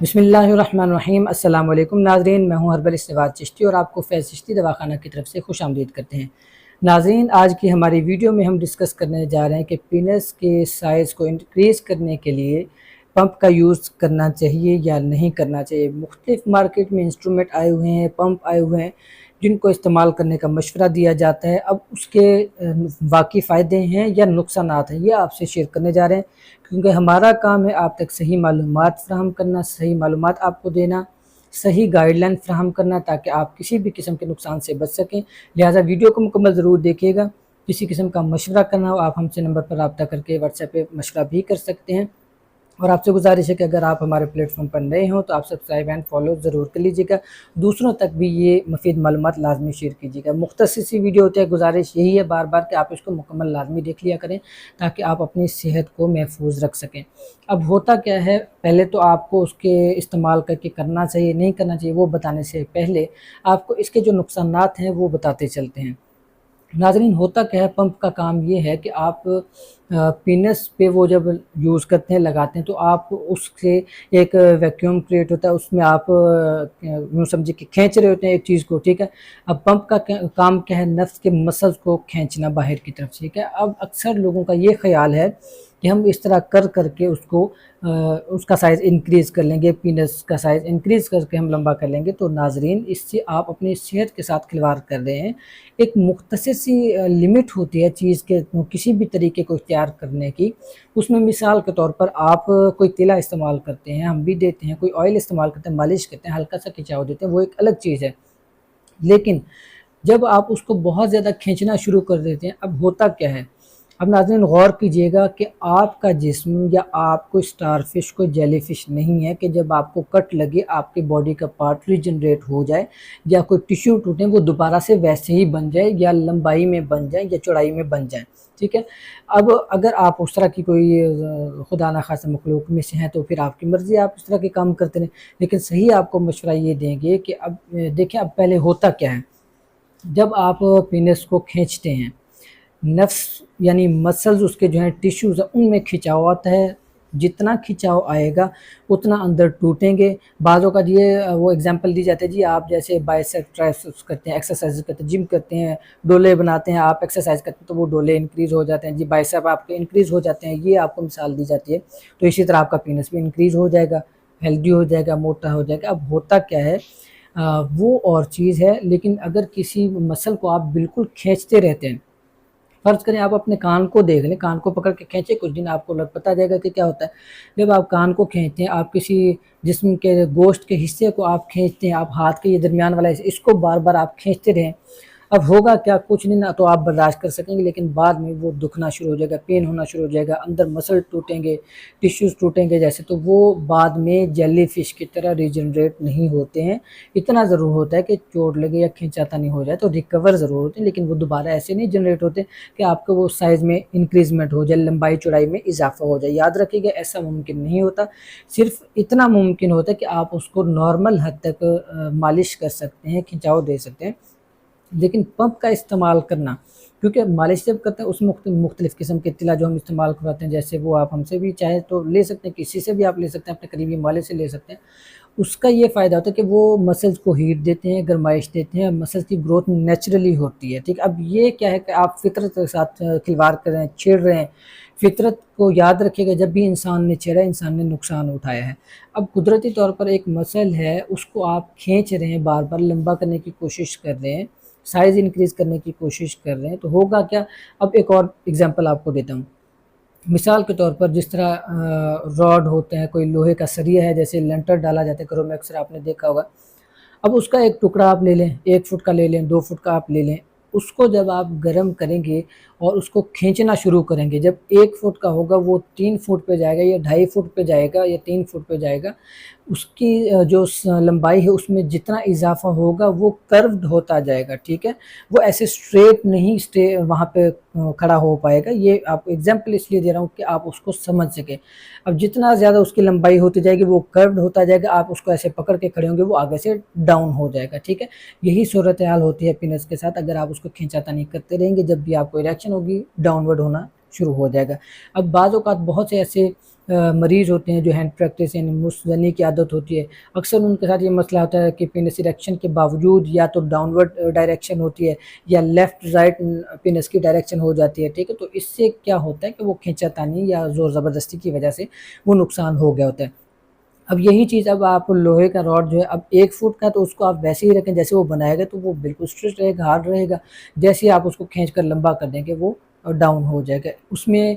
بسم اللہ الرحمن الرحیم۔ السلام علیکم ناظرین، میں ہوں ہربل استفاد چشتی اور آپ کو فیض چشتی دواخانہ کی طرف سے خوش آمدید کرتے ہیں۔ ناظرین، آج کی ہماری ویڈیو میں ہم ڈسکس کرنے جا رہے ہیں کہ پینس کے سائز کو انکریز کرنے کے لیے پمپ کا یوز کرنا چاہیے یا نہیں کرنا چاہیے۔ مختلف مارکیٹ میں انسٹرومنٹ آئے ہوئے ہیں، پمپ آئے ہوئے ہیں جن کو استعمال کرنے کا مشورہ دیا جاتا ہے۔ اب اس کے واقعی فائدے ہیں یا نقصانات ہیں، یہ آپ سے شیئر کرنے جا رہے ہیں، کیونکہ ہمارا کام ہے آپ تک صحیح معلومات فراہم کرنا، صحیح معلومات آپ کو دینا، صحیح گائیڈ لائن فراہم کرنا تاکہ آپ کسی بھی قسم کے نقصان سے بچ سکیں۔ لہٰذا ویڈیو کو مکمل ضرور دیکھیے گا۔ کسی قسم کا مشورہ کرنا ہو آپ ہم سے نمبر پر رابطہ کر کے واٹس ایپ پہ مشورہ بھی کر سکتے ہیں، اور آپ سے گزارش ہے کہ اگر آپ ہمارے پلیٹ فارم پر نئے ہوں تو آپ سبسکرائب اینڈ فالو ضرور کر لیجیے گا، دوسروں تک بھی یہ مفید معلومات لازمی شیئر کیجیے گا۔ مختصر سی ویڈیو ہوتی ہے، گزارش یہی ہے بار بار کہ آپ اس کو مکمل لازمی دیکھ لیا کریں تاکہ آپ اپنی صحت کو محفوظ رکھ سکیں۔ اب ہوتا کیا ہے، پہلے تو آپ کو اس کے استعمال کر کے کرنا چاہیے نہیں کرنا چاہیے وہ بتانے سے پہلے آپ کو اس کے جو نقصانات ہیں وہ بتاتے چلتے ہیں۔ ناظرین، ہوتا کیا ہے، پمپ کا کام یہ ہے کہ آپ پینس پہ وہ جب یوز کرتے ہیں لگاتے ہیں تو آپ اس سے ایک ویکیوم کریٹ ہوتا ہے، اس میں آپ یوں سمجھے کہ کھینچ رہے ہوتے ہیں ایک چیز کو، ٹھیک ہے۔ اب پمپ کا کام کیا ہے، نفس کے مسلز کو کھینچنا باہر کی طرف، ٹھیک ہے۔ اب اکثر لوگوں کا یہ خیال ہے کہ ہم اس طرح کر کے اس کا سائز انکریز کر لیں گے، پینس کا سائز انکریز کر کے ہم لمبا کر لیں گے، تو ناظرین اس سے آپ اپنی صحت کے ساتھ کھلواڑ کر رہے ہیں۔ ایک مختصر سی لمٹ ہوتی ہے چیز کے کسی بھی طریقے کو اختیار کرنے کی، اس میں مثال کے طور پر آپ کوئی تیلا استعمال کرتے ہیں، ہم بھی دیتے ہیں، کوئی آئل استعمال کرتے ہیں، مالش کرتے ہیں، ہلکا سا کھچاؤ دیتے ہیں، وہ ایک الگ چیز ہے۔ لیکن جب آپ اس کو بہت زیادہ کھینچنا شروع کر دیتے ہیں، اب ہوتا کیا ہے، اب ناظرین غور کیجئے گا کہ آپ کا جسم یا آپ کو سٹار فش کو جیلی فش نہیں ہے کہ جب آپ کو کٹ لگے آپ کی باڈی کا پارٹ ریجنریٹ ہو جائے یا کوئی ٹیشو ٹوٹے وہ دوبارہ سے ویسے ہی بن جائے یا لمبائی میں بن جائے یا چوڑائی میں بن جائے، ٹھیک ہے۔ اب اگر آپ اس طرح کی کوئی خدا نخواستہ مخلوق میں سے ہیں تو پھر آپ کی مرضی، آپ اس طرح کے کام کرتے رہیں، لیکن صحیح آپ کو مشورہ یہ دیں گے کہ اب دیکھیں، اب پہلے ہوتا کیا ہے، جب آپ پینس کو کھینچتے ہیں، نفس یعنی مسلز اس کے جو ہیں ٹیشوز ہیں ان میں کھچاؤ آتا ہے، جتنا کھچاؤ آئے گا اتنا اندر ٹوٹیں گے۔ بعضوں کا یہ وہ اگزامپل دی جاتی ہے، جی آپ جیسے بائسیپ ٹرائسیپس کرتے ہیں، ایکسرسائز کرتے ہیں، جم کرتے ہیں، ڈولے بناتے ہیں، آپ ایکسرسائز کرتے ہیں تو وہ ڈولے انکریز ہو جاتے ہیں، جی بائسیپ آپ کے انکریز ہو جاتے ہیں، یہ آپ کو مثال دی جاتی ہے۔ تو اسی طرح آپ کا پینس بھی انکریز ہو جائے گا، ہیلدی ہو جائے گا، موٹا ہو جائے گا۔ اب ہوتا کیا ہے، وہ اور چیز ہے، لیکن اگر کسی مسل کو آپ بالکل کھینچتے رہتے ہیں، فرض کریں آپ اپنے کان کو دیکھ لیں، کان کو پکڑ کے کھینچے کچھ دن، آپ کو پتہ جائے گا کہ کیا ہوتا ہے۔ جب آپ کان کو کھینچتے ہیں، آپ کسی جسم کے گوشت کے حصے کو آپ کھینچتے ہیں، آپ ہاتھ کے یہ درمیان والا حصہ اس کو بار بار آپ کھینچتے رہیں، اب ہوگا کیا، کچھ نہیں نہ تو آپ برداشت کر سکیں گے، لیکن بعد میں وہ دکھنا شروع ہو جائے گا، پین ہونا شروع ہو جائے گا، اندر مسل ٹوٹیں گے، ٹیشوز ٹوٹیں گے جیسے، تو وہ بعد میں جیلی فش کی طرح ریجنریٹ نہیں ہوتے ہیں۔ اتنا ضرور ہوتا ہے کہ چوٹ لگے یا کھینچاتا نہیں ہو جائے تو ریکور ضرور ہوتے ہیں، لیکن وہ دوبارہ ایسے نہیں جنریٹ ہوتے کہ آپ کو وہ سائز میں انکریزمنٹ ہو جائے، لمبائی چوڑائی میں اضافہ ہو جائے۔ یاد رکھیے گا ایسا ممکن نہیں ہوتا، صرف اتنا ممکن ہوتا ہے کہ آپ اس کو نارمل حد تک مالش کر سکتے ہیں، کھنچاؤ دے سکتے ہیں، لیکن پمپ کا استعمال کرنا، کیونکہ مالش جب کرتے ہیں اس مختلف قسم کے تلا جو ہم استعمال کرواتے ہیں، جیسے وہ آپ ہم سے بھی چاہے تو لے سکتے ہیں، کسی سے بھی آپ لے سکتے ہیں، اپنے قریبی مالش سے لے سکتے ہیں۔ اس کا یہ فائدہ ہوتا ہے کہ وہ مسلز کو ہیٹ دیتے ہیں، گرمائش دیتے ہیں، مسلز کی گروتھ نیچرلی ہوتی ہے، ٹھیک۔ اب یہ کیا ہے کہ آپ فطرت کے ساتھ کھلواڑ کر رہے ہیں، چھیڑ رہے ہیں۔ فطرت کو یاد رکھیے گا، جب بھی انسان نے چھیڑا انسان نے نقصان اٹھایا ہے۔ اب قدرتی طور پر ایک مسل ہے، اس کو آپ کھینچ رہے ہیں، بار بار لمبا کرنے کی کوشش کر رہے ہیں، سائز انکریز کرنے کی کوشش کر رہے ہیں، تو ہوگا کیا۔ اب ایک اور اگزامپل آپ کو دیتا ہوں، مثال کے طور پر جس طرح راڈ ہوتے ہیں، کوئی لوہے کا سریہ ہے، جیسے لنٹر ڈالا جاتا ہے گھروں میں، اکثر آپ نے دیکھا ہوگا۔ اب اس کا ایک ٹکڑا آپ لے لیں، 1 فٹ کا لے لیں، 2 فٹ کا آپ لے لیں، اس کو جب آپ گرم کریں گے اور اس کو کھینچنا شروع کریں گے، جب 1 فٹ کا ہوگا وہ 3 فٹ پہ جائے گا یا 2.5 فٹ پہ جائے گا یا 3 فٹ پہ جائے گا، اس کی جو لمبائی ہے اس میں جتنا اضافہ ہوگا وہ کروڈ ہوتا جائے گا، ٹھیک ہے۔ وہ ایسے اسٹریٹ نہیں وہاں پہ کھڑا ہو پائے گا۔ یہ آپ کو اگزامپل اس لیے دے رہا ہوں کہ آپ اس کو سمجھ سکیں۔ اب جتنا زیادہ اس کی لمبائی ہوتی جائے گی وہ کروڈ ہوتا جائے گا، آپ اس کو ایسے پکڑ کے کھڑے ہوں گے وہ آگے سے ڈاؤن ہو جائے گا، ٹھیک ہے۔ یہی صورتحال ہوتی ہے پینس کے ساتھ، اگر آپ اس کو کھینچاتا نہیں کرتے رہیں گے، جب بھی آپ کو ریئیکشن ہوگی ڈاؤن ورڈ ہونا شروع ہو جائے گا۔ اب بعض اوقات بہت سے ایسے مریض ہوتے ہیں جو ہینڈ پریکٹس یعنی مشت کی عادت ہوتی ہے، اکثر ان کے ساتھ یہ مسئلہ ہوتا ہے کہ پینس ایریکشن کے باوجود یا تو ڈاؤن ورڈ ڈائریکشن ہوتی ہے یا لیفٹ رائٹ پینس کی ڈائریکشن ہو جاتی ہے، ٹھیک ہے، تو اس سے کیا ہوتا ہے کہ وہ کھینچا تانی یا زور زبردستی کی وجہ سے وہ نقصان ہو گیا ہوتا ہے۔ اب یہی چیز اب آپ لوہے کا راڈ جو ہے اب 1 فٹ کا تو اس کو آپ ویسے ہی رکھیں جیسے وہ بنائے گا، تو وہ بالکل اسٹریٹ رہے گا، ہارڈ رہے گا۔ جیسے ہی آپ اس کو کھینچ کر لمبا کر دیں گے وہ ڈاؤن ہو جائے گا، اس میں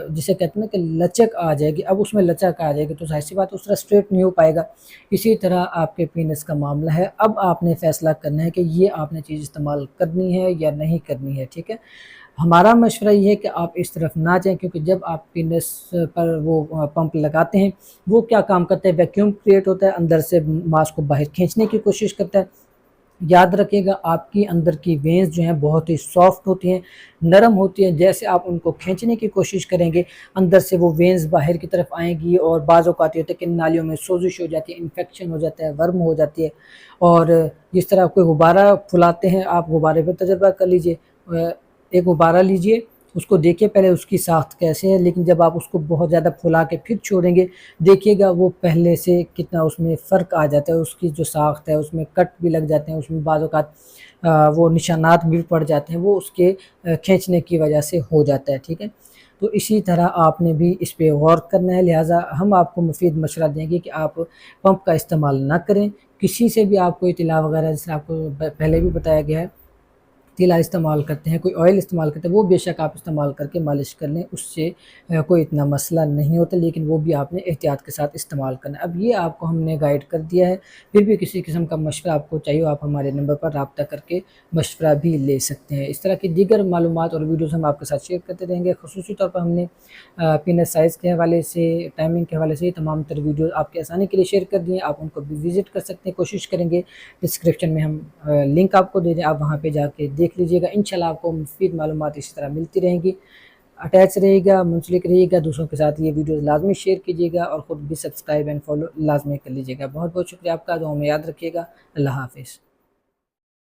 جسے کہتے ہیں نا کہ لچک آ جائے گی۔ اب اس میں لچک آ جائے گی تو ظاہر سی بات اس طرح اسٹریٹ نہیں ہو پائے گا۔ اسی طرح آپ کے پینس کا معاملہ ہے، اب آپ نے فیصلہ کرنا ہے کہ یہ آپ نے چیز استعمال کرنی ہے یا نہیں کرنی ہے، ٹھیک ہے۔ ہمارا مشورہ یہ ہے کہ آپ اس طرف نہ جائیں، کیونکہ جب آپ پینس پر وہ پمپ لگاتے ہیں وہ کیا کام کرتا ہے، ویکیوم کریٹ ہوتا ہے، اندر سے ماس کو باہر کھینچنے کی کوشش کرتا ہے۔ یاد رکھیے گا آپ کی اندر کی وینز جو ہیں بہت ہی سافٹ ہوتی ہیں، نرم ہوتی ہیں، جیسے آپ ان کو کھینچنے کی کوشش کریں گے اندر سے وہ وینز باہر کی طرف آئیں گی، اور بعض اوقات یہ ہوتا ہے کہ نالیوں میں سوزش ہو جاتی ہے، انفیکشن ہو جاتا ہے، ورم ہو جاتی ہے۔ اور جس طرح کوئی غبارہ پھلاتے ہیں، آپ غبارے پہ تجربہ کر لیجئے، ایک غبارہ لیجئے، اس کو دیکھیے پہلے اس کی ساخت کیسے ہے، لیکن جب آپ اس کو بہت زیادہ پھلا کے پھر چھوڑیں گے دیکھیے گا وہ پہلے سے کتنا اس میں فرق آ جاتا ہے، اس کی جو ساخت ہے اس میں کٹ بھی لگ جاتے ہیں، اس میں بعض اوقات وہ نشانات بھی پڑ جاتے ہیں، وہ اس کے کھینچنے کی وجہ سے ہو جاتا ہے، ٹھیک ہے۔ تو اسی طرح آپ نے بھی اس پہ غور کرنا ہے، لہٰذا ہم آپ کو مفید مشورہ دیں گے کہ آپ پمپ کا استعمال نہ کریں۔ کسی سے بھی آپ کو اطلاع وغیرہ، جس طرح آپ کو پہلے بھی بتایا گیا ہے، تیلا استعمال کرتے ہیں، کوئی آئل استعمال کرتے ہیں، وہ بے شک آپ استعمال کر کے مالش کر لیں، اس سے کوئی اتنا مسئلہ نہیں ہوتا، لیکن وہ بھی آپ نے احتیاط کے ساتھ استعمال کرنا ہے۔ اب یہ آپ کو ہم نے گائیڈ کر دیا ہے، پھر بھی کسی قسم کا مشورہ آپ کو چاہیے آپ ہمارے نمبر پر رابطہ کر کے مشورہ بھی لے سکتے ہیں۔ اس طرح کی دیگر معلومات اور ویڈیوز ہم آپ کے ساتھ شیئر کرتے رہیں گے۔ خصوصی طور پر ہم نے پینس سائز کے حوالے سے، ٹائمنگ کے حوالے سے تمام تر ویڈیوز آپ کے آسانی کے لیے شیئر کر دیے، آپ ان کو بھی وزٹ کر سکتے ہیں، کوشش کریں گے ڈسکرپشن میں ہم لنک آپ کو دے دیں، آپ وہاں پہ جا کے دیکھ لیجئے گا، انشاءاللہ آپ کو مفید معلومات اسی طرح ملتی رہیں گی۔ اٹیچ رہے گا، منسلک رہے گا، دوسروں کے ساتھ یہ ویڈیوز لازمی شیئر کیجیے گا، اور خود بھی سبسکرائب اینڈ فالو لازمی کر لیجیے گا۔ بہت بہت شکریہ آپ کا، دعاؤں میں یاد رکھیے گا۔ اللہ حافظ۔